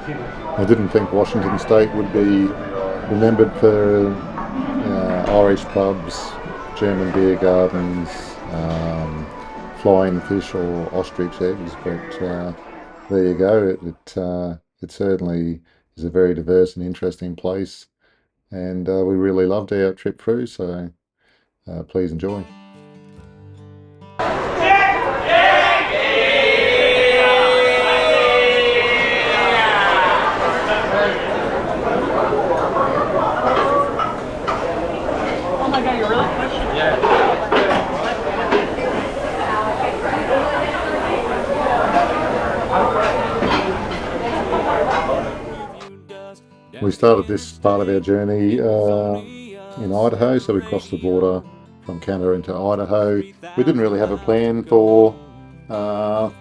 I didn't think Washington State would be remembered for Irish pubs, German beer gardens, flying fish or ostrich eggs, but there you go. It certainly is a very diverse and interesting place, and we really loved our trip through. So please enjoy. Oh my god, you're really pushing. Yeah. We started this part of our journey in Idaho, so we crossed the border from Canada into Idaho. We didn't really have a plan for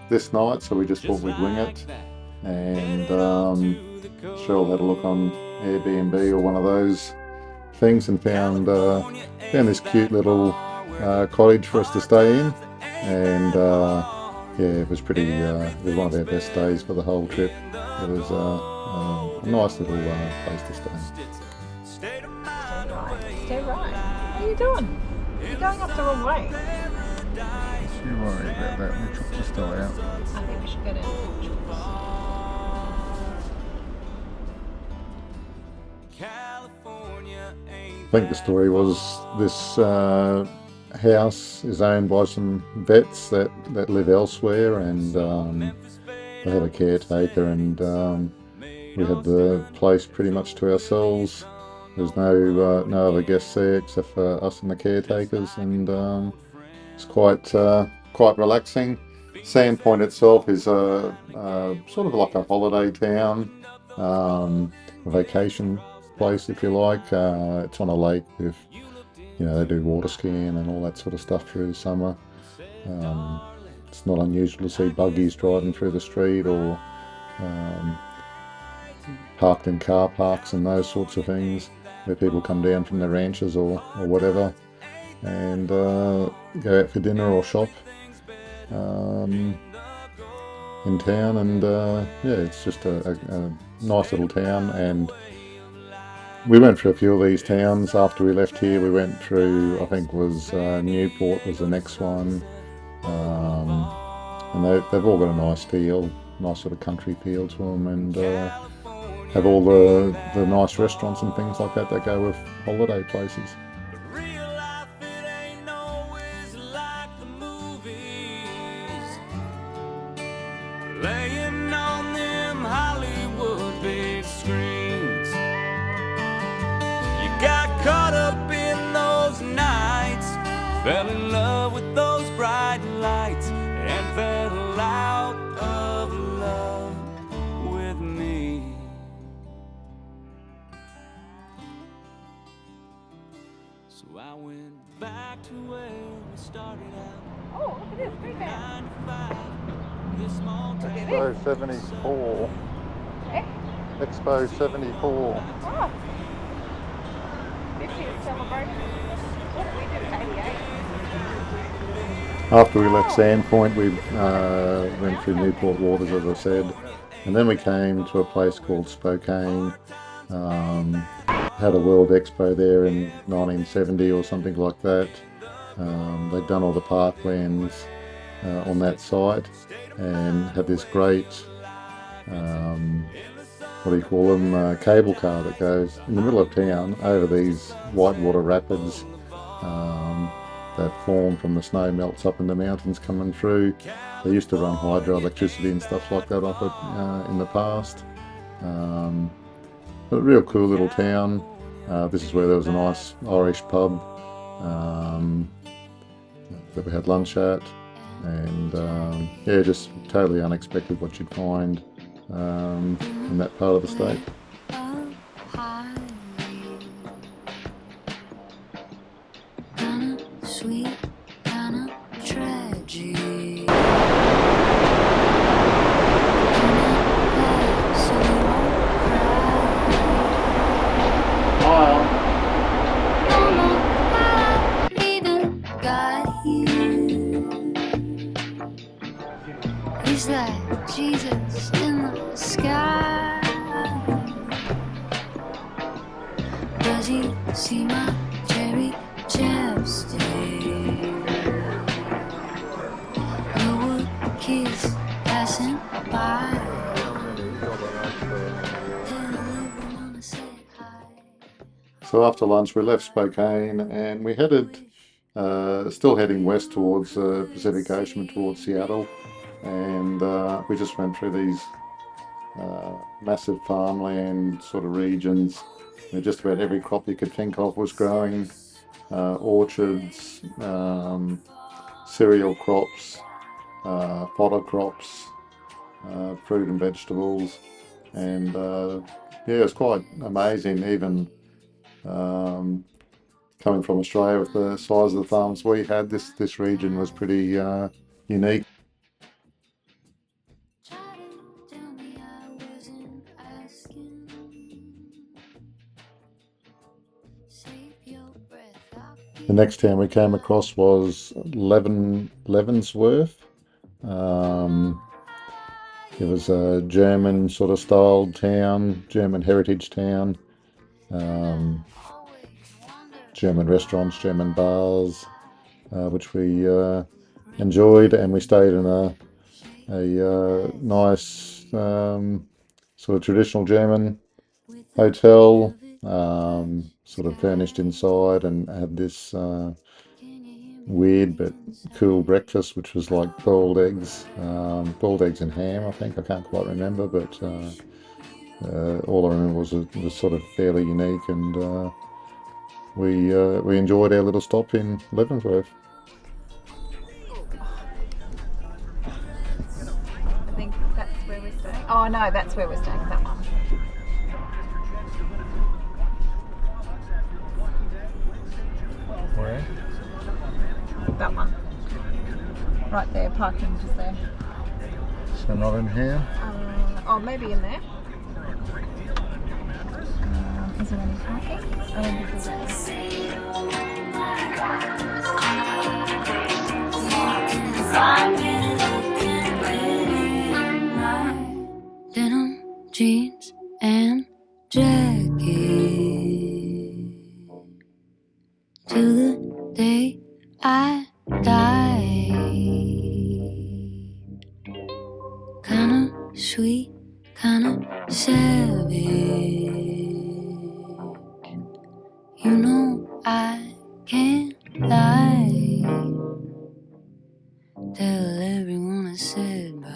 this night, so we just thought we'd wing it. And Cheryl had a look on Airbnb or one of those things and found this cute little cottage for us to stay in. And yeah, it was pretty. It was one of our best days for the whole trip. It was a nice little place to stay. Stay right. What are you doing? You're going up the wrong way. You're worried about that. The trucks are still out. I think we should go down. I think the story was this house is owned by some vets that live elsewhere, and they have a caretaker, and we had the place pretty much to ourselves. There's no other guests there except for us and the caretakers, and it's quite relaxing. Sandstone Point itself is a sort of like a holiday town, a vacation place if you like. It's on a lake with, they do water skiing and all that sort of stuff through the summer. It's not unusual to see buggies driving through the street, or parked in car parks and those sorts of things, where people come down from their ranches or whatever and go out for dinner or shop in town. And yeah, it's just a nice little town. And we went through a few of these towns after we left here. We went through, I think was Newport was the next one, and they've all got a nice feel, nice sort of country feel to them, and have all the nice restaurants and things like that go with holiday places. Laying on them Hollywood big screens, you got caught up in those nights, fell in love with those bright lights, and fell out of love with me. So I went back to where we started out. Oh, look at this, pretty bad. 95, this small town. Expo 74. Eh? Expo 74. Oh. 50th celebration. What did we do? 88. After we left Sandpoint, we went through Newport Waters, as I said, and then we came to a place called Spokane. Had a World Expo there in 1970 or something like that. They'd done all the parklands on that site, and had this great, what do you call them, cable car that goes in the middle of town over these whitewater rapids that form from the snow melts up in the mountains coming through. They used to run hydroelectricity and stuff like that off it in the past. But a real cool little town. This is where there was a nice Irish pub that we had lunch at, and yeah, just totally unexpected what you'd find in that part of the state. Sweet kind of tragedy. He's like Jesus in the sky. See my cherry chapstick. Lower kiss passing by. Tell everyone I said hi. So after lunch we left Spokane and we headed, still heading west towards the Pacific Ocean, towards Seattle, and we just went through these massive farmland sort of regions. Just about every crop you could think of was growing, orchards, cereal crops, fodder crops, fruit and vegetables, and yeah, it was quite amazing. Even coming from Australia with the size of the farms we had, this region was pretty unique. Try to tell me I wasn't asking. Save your breath. I'll The next town we came across was Levonsworth. It was a German sort of styled town, German heritage town. German restaurants, German bars, which we enjoyed, and we stayed in a nice sort of traditional German hotel, sort of furnished inside, and had this weird but cool breakfast, which was like boiled eggs and ham. I think, I can't quite remember, but all I remember was it was sort of fairly unique, and we enjoyed our little stop in Levonsworth. I think that's where we're staying. Oh no, that's where we're staying, that one. Where? That one. Right there, parking just there. So not in here. Oh, maybe in there. Is there any parking? I don't think there's any. denim jeans and jacket till the day I die. Kinda sweet, kinda savage. You know I can't lie. Tell everyone I said bye.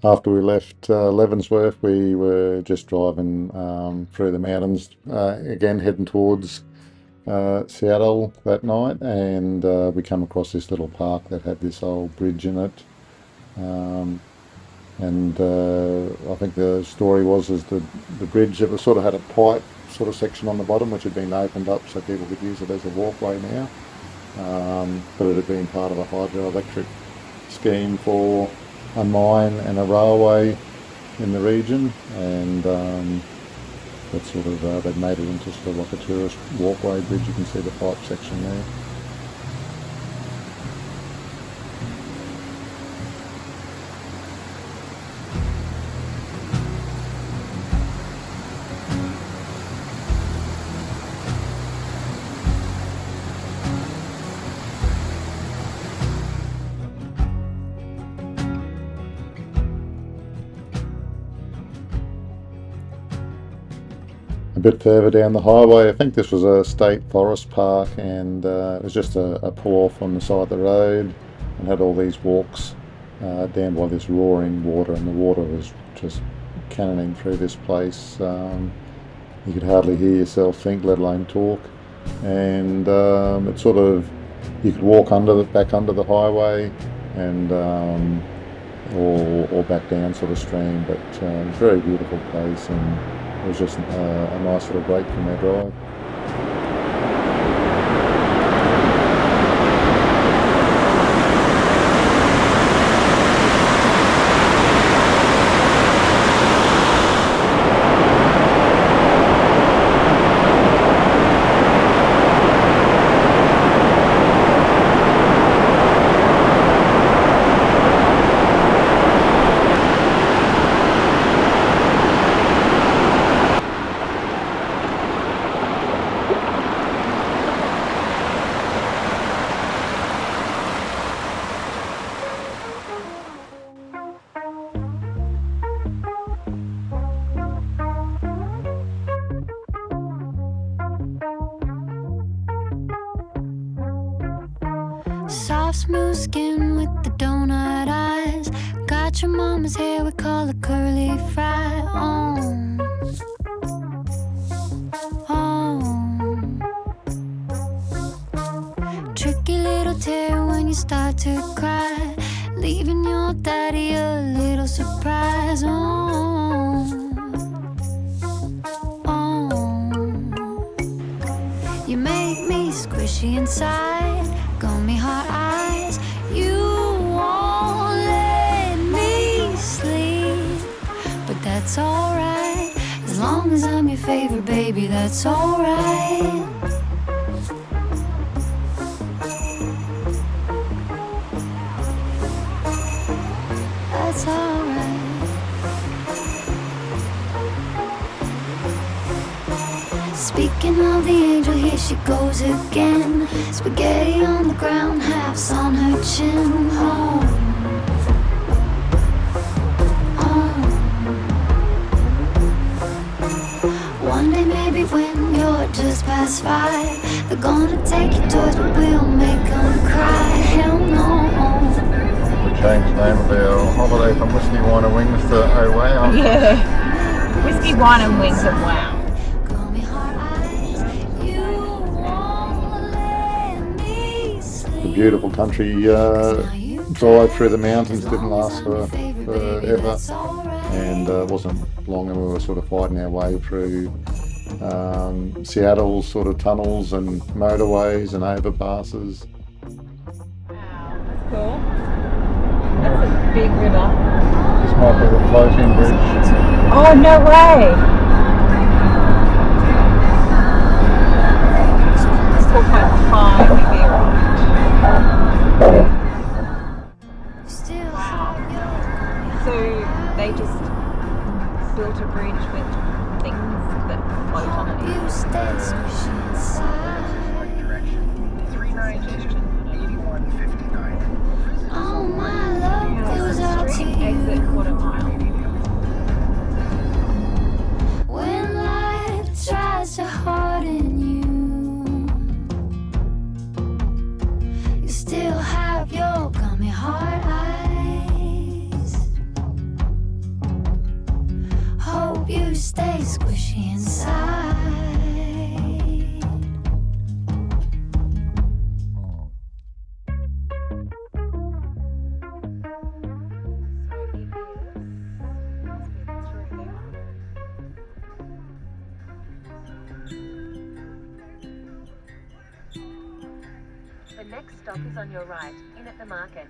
After we left Levonsworth, we were just driving through the mountains, again heading towards Seattle that night, and we come across this little park that had this old bridge in it. And I think the story was is the bridge, it was sort of had a pipe sort of section on the bottom which had been opened up so people could use it as a walkway now, but it had been part of a hydroelectric scheme for a mine and a railway in the region, and that sort of they'd made it into sort of like a tourist walkway bridge. You can see the pipe section there. A bit further down the highway, I think this was a state forest park, and it was just a pull off on the side of the road, and had all these walks down by this roaring water, and the water was just cannoning through this place. You could hardly hear yourself think, let alone talk, and it sort of, you could walk back under the highway, and or back down sort of stream, but very beautiful place, and it was just a nice little break from our drive. Soft, smooth skin with the donut eyes. Got your mama's hair, we call it curly fry. Tricky little tear when you start to cry, leaving your daddy a little surprise. You make me squishy inside, got me hot eyes. You won't let me sleep, but that's alright. As long as I'm your favorite baby, that's alright. That's alright. Speaking of the angel, here she goes again. Spaghetti on the ground, halves on her chin. One day maybe when you're just past 5, they're gonna take your toys, but we'll make them cry. Hell no. We changed the name of our holiday from Whiskey, Wine and Wings to Oh Wow. Yeah. Whiskey, wine and wings and wow. The beautiful country drive through the mountains didn't last forever, and it wasn't long, and we were sort of fighting our way through Seattle's sort of tunnels and motorways and overpasses. Wow, that's cool. That's a big river. This might be the floating bridge. Oh, no way! Let's talk about time here. So they just built a bridge with things that float on it. Oh, my love goes out to you. Exit quarter mile. When life tries to harden you, you still have your gummy heart eyes. Hope you stay squishy inside. The next stop is on your right, in at the market.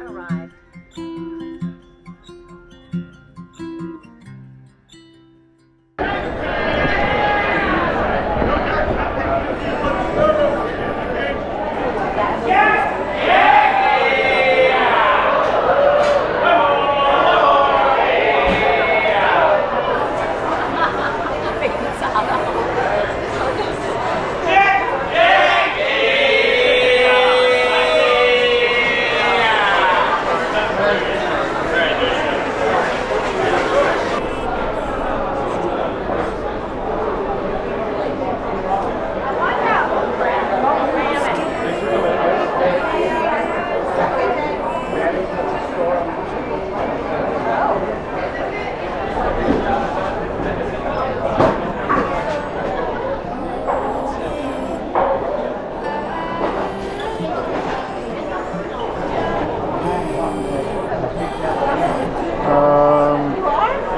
Arrived.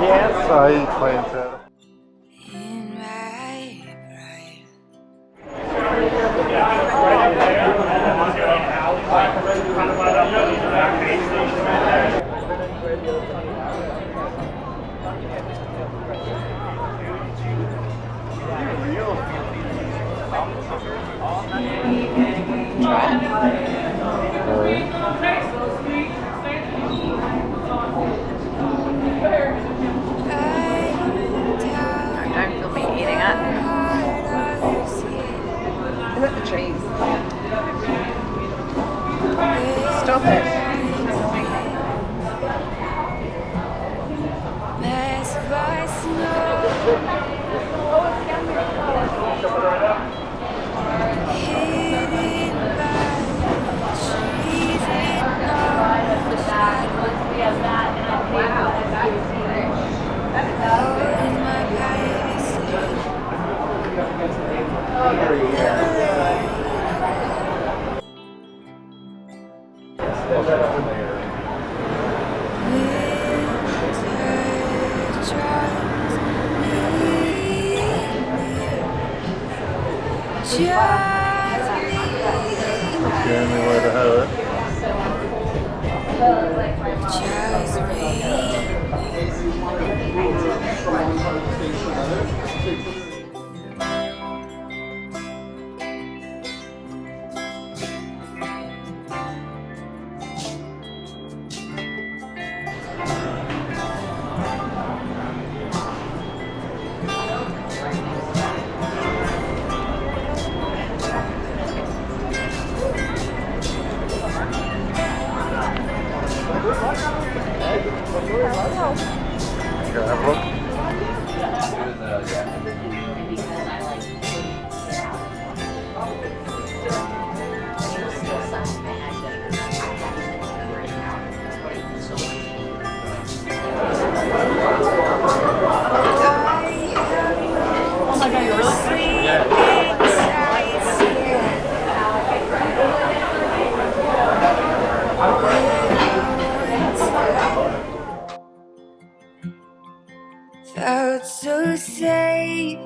Yes, I planned to. Don't feel me eating it. Is it the cheese? Stop it. Masked by snow. It's the only way to have it. Go have a look. Oh my god, you're really sweet. Felt so safe,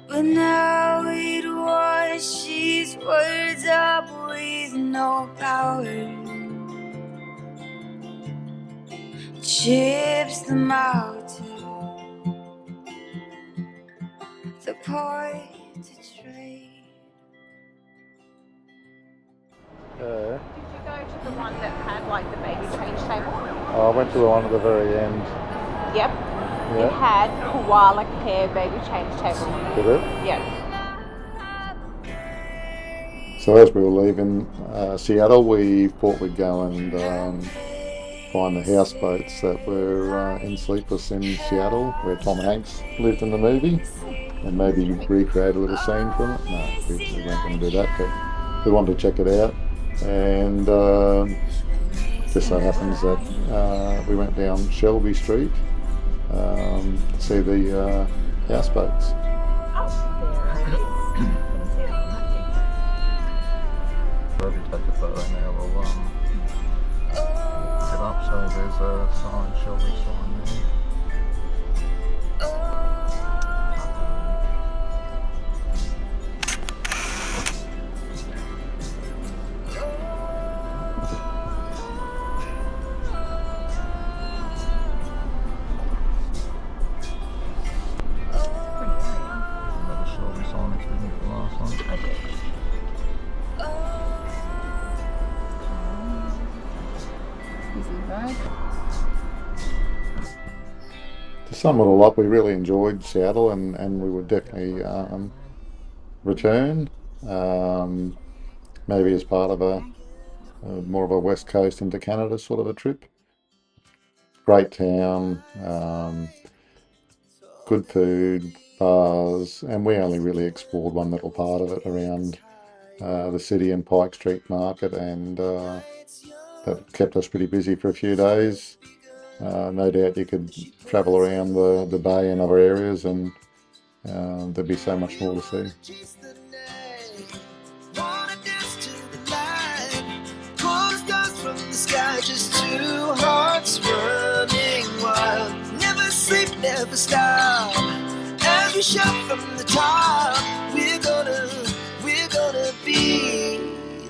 but now it washes words up with no power. Chips them out to the point to trade. Did you go to the one that had like the baby change table? I went to the one at the very end. Yep. It Yeah. had koala care baby change table. Did it? Yep. So as we were leaving Seattle, we thought we'd go and find the houseboats that were in Sleepless in Seattle, where Tom Hanks lived in the movie, and maybe recreate a little scene from it. No, we weren't going to do that, but we wanted to check it out. And just so happens that we went down Shelby Street to see the houseboats. Oh, there it is. Couldn't see it on that So if you take a photo now, we'll look it up. So there's a sign, Shelby sign there. Another Shelby sign if you didn't the last one. I did. To sum it all up, we really enjoyed Seattle, and we would definitely return. Maybe as part of a more of a West Coast into Canada sort of a trip. Great town, good food, bars, and we only really explored one little part of it around the city and Pike Street Market, and that kept us pretty busy for a few days. No doubt you could travel around the bay and other areas, and there'd be so much more to see. Just two hearts running wild. Never sleep, never stop. As we shout from the top, we're gonna be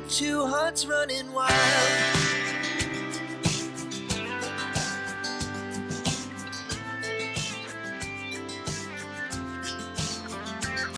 two hearts running wild.